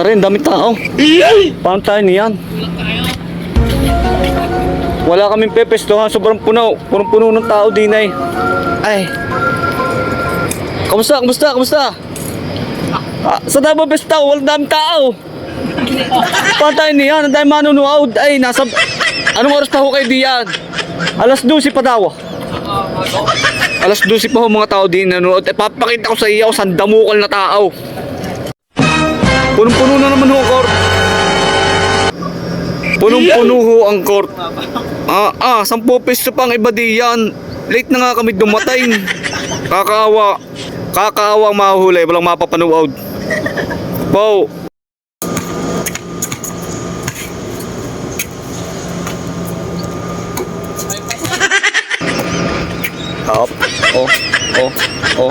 Aray, ang dami tao. Paano tayo niyan? Wala kaming pepestuhan. Sobrang puno. Punong-puno ng tao din ay. Ay. Kamusta? Kamusta? Kamusta? Sa tayo ba pesta? Walang daming tao. Paano tayo niyan? Ang dami manunood. Ay, nasa... Anong oras pa ho kayo diyan? Alas 12 pa daw. Alas 12 pa ho mga tao din nanonood. Papakita ko sa iyo saan damukal na tao. Punong-puno na naman ho ang court. Punong-puno ho ang court. 10 peso pang iba diyan. Late na nga kami dumating. Kakaawa. Kakaawa ang mahuli. Walang mapapanood. Wow. Up. Oh. Oh. Oh.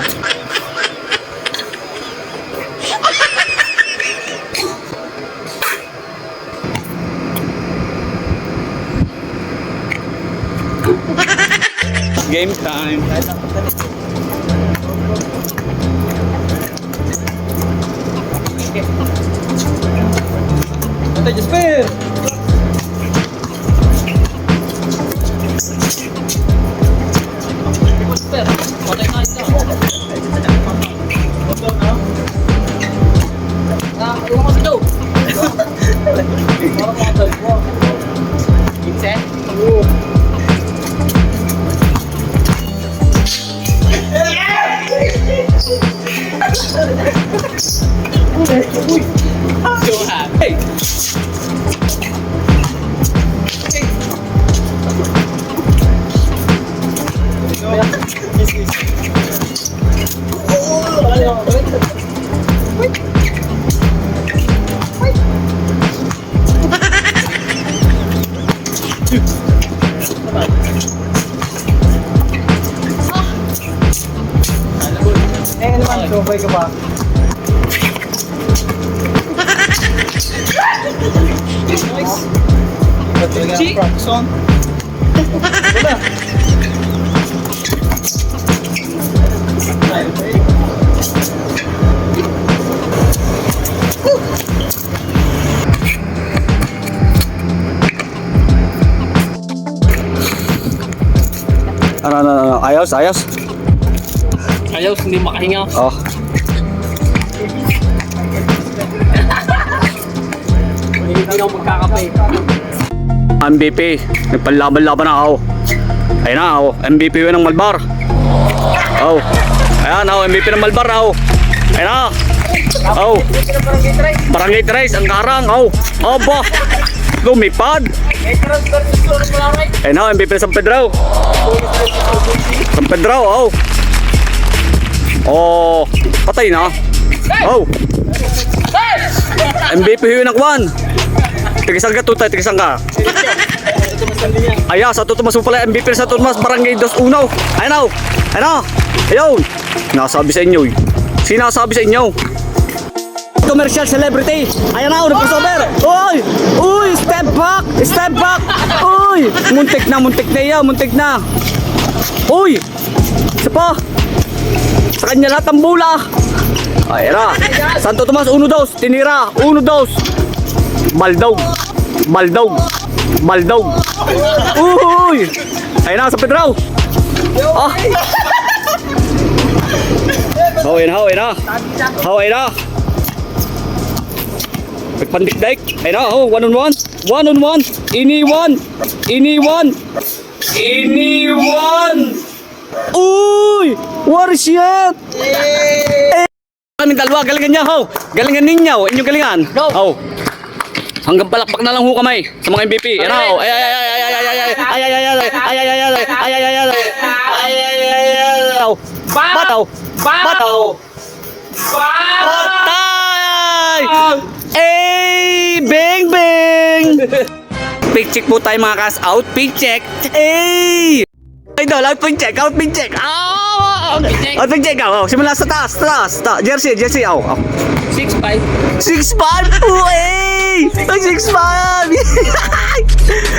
Game time. Ate, just fair. Hey! Eh naman, subay ka ba? Si? Son? Wala. Ano, ayos, ayos. Ayos, hindi makahinga. Oh. Hindi na ako magkakape. MVP, nagpanlaban-laban na ako. Ayun na ako, MVP yun ng Malbar. Oh. Ayan ako, MVP ng Malbar ako. Ayun na. Oh. Barangay Trace, ang karang. Oh. Aba. Lumipad. Ayun na, MVP ng San Pedro. San Pedro, oh. Oh, patay na. Oh. MVP yun ng Kwan. Tigisang ka tutay, tigisang ka. Aya, Santo Tomas mo pala, MVP sa Santo Tomas, Barangay 2-1. Ayun na, ayun na, ayun. Nasabi sa inyo, sinasabi sa inyo. Commercial celebrity. Ayun na, nag-crossover. Uy, uy, step back, step back. Uy, muntik na yan, muntik na. Uy, isa pa. Sa kanya lahat ang bula. Ayun na, Santo Tomas, 1-2, tinira, 1-2. Baldog, baldog, baldog. Uy! Ayun na, sa Pedro. Ah! Haway na, haway na. Haway na. Pagpandikdik. Ayun na, oh, 1-on-1. 1-on-1. Iniwan. Iniwan. Iniwan. Uy! Warship! Kami dalawa, galingan niya, ho. Galingan ninyo, inyong galingan. Go. Oh. Hanggang palakpak na lang ho kamay sa mga MVP. Yan ho. Ay ay ay ay ay ay ay ay ay ay ay ay ay ay ay ay ay ay. Bataw. Bataw. Patay! Eh, bang bang. Pick check po tayo mga kas. Out pick check. Eh. Idol, out pick check, out pick check. Out pick check. Oh, simula sa taas, taas. Jersey, jersey. Oh. 6'5". 6'5"? Uy! Ay, 6'5"!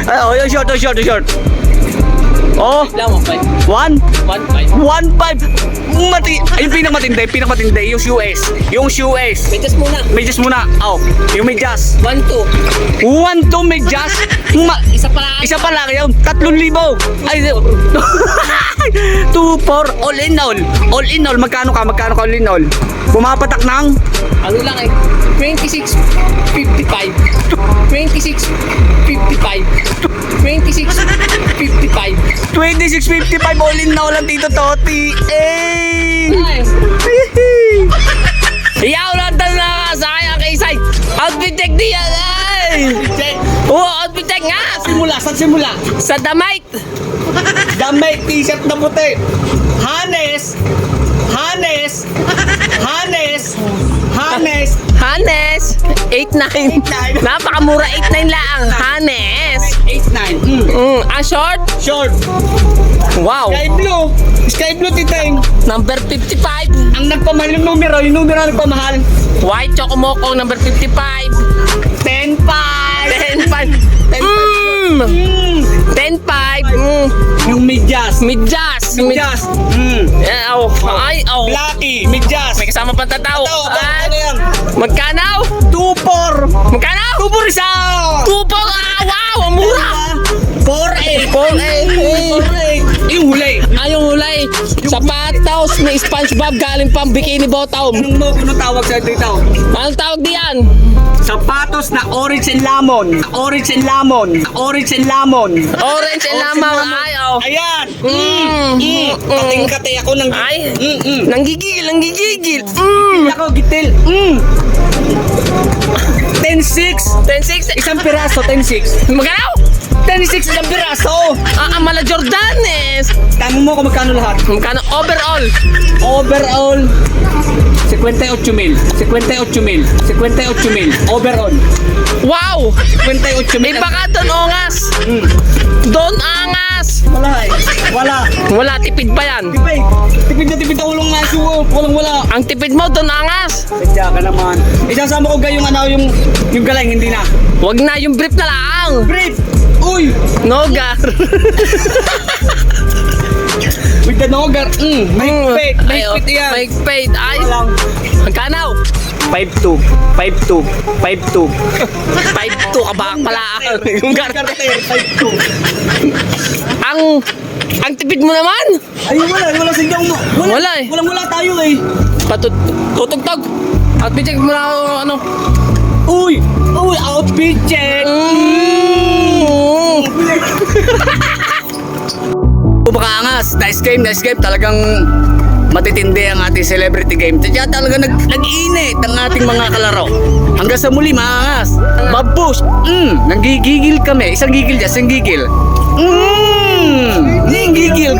Ay, oh, yung short, yung short, yung short. Oh, Lang, 1.5. 1? 1.5. 1.5. Ay, yung pinakamatindi, yung US. Yung US. Medyas muna. Medyas muna. Oh, yung medyas. 1.2. 1 to medyas. Isa pa lang. Isa pa lang yun. 3,000. Ay, 2,4. All in all. All in all. Magkano ka all in all? Pumapatak ng Ano lang eh. 26.55. 26.55. 26.55. 26.55 all in all ang Tito Toti. Eh! Ay. Iyaw lang na sa kaya kay Sai. Outfit check diyan. Ay! Check. Oo, outfit check nga. Saan simula? Sa damit. Damit, t-shirt na puti. Hanes. Hanes. Hanes. Hanes. Hanes. 8.9. 8.9. Napakamura 8.9 lang. Hanes. 8.9. Ang short. Short. Wow. Sky blue. Sky blue, titeng. Number 55. Ang nagpamahal yung numero ang nagpamahal. White Chocomoco number 55. 10.5. 10.5. 10.5. Yung medyas. Medyas. Medyas. Oh. Ay, oh. Blacky. Medyas. May kasama pang tataw. Ano yan? Magkano? 2.4. Magkano? 2.4 isa. 2.4. Wow, ang mura. 4.8. 4.8. Yung huli. Ay, yung hulay. Sapatos ni SpongeBob galing pang Bikini Bottom. Anong tawag sa dito? Anong tawag diyan? Sapatos na orange and lemon. Orange and lemon. Orange and lemon. Orange and lamang. Ay, oh. Ayan. Kating-kati ako ng... Ay. Nanggigil. Ako, gitil. 10.6. 10.6. Isang piraso, 10.6. Magkano? 10.6 isang piraso. Mala Jordanes. Tama mo kung magkano lahat. Magkano overall? Overall, 58,000. 58,000. 58,000. Overall. Wow! 58,000. Iba ka doon, ongas. Doon, angas. Wala eh. Wala. Wala, tipid pa yan. Tipid. Tipid na tipid ako lang nga suo. Walang-wala. Ang tipid mo, doon, angas. Sadya ka naman. Isasama ko gayong yung galing, hindi na. Wag na, yung brief na lang. Brief! Uy! Nogar. With the nogar. Mahigpit. Ay, oh, Mahigpit yan. mahigpit. Ay, Walang. magkano? 5'2". 5'2". 5'2". 5.2 ka ba pala? Yung garter. 5'2". Ang tipid mo naman. Ay, wala sadyang mo. Wala eh. Wala tayo eh. Tutugtog. At check mo na ano. Uy, outfit check. Baka angas, nice game. Talagang matitindi ang ating celebrity game. Kaya talaga nag-init ang ating mga kalaro. Hanggang sa muli, mga angas. Babush. Nanggigigil kami. Isang gigil dyan, isang gigil. Gigil.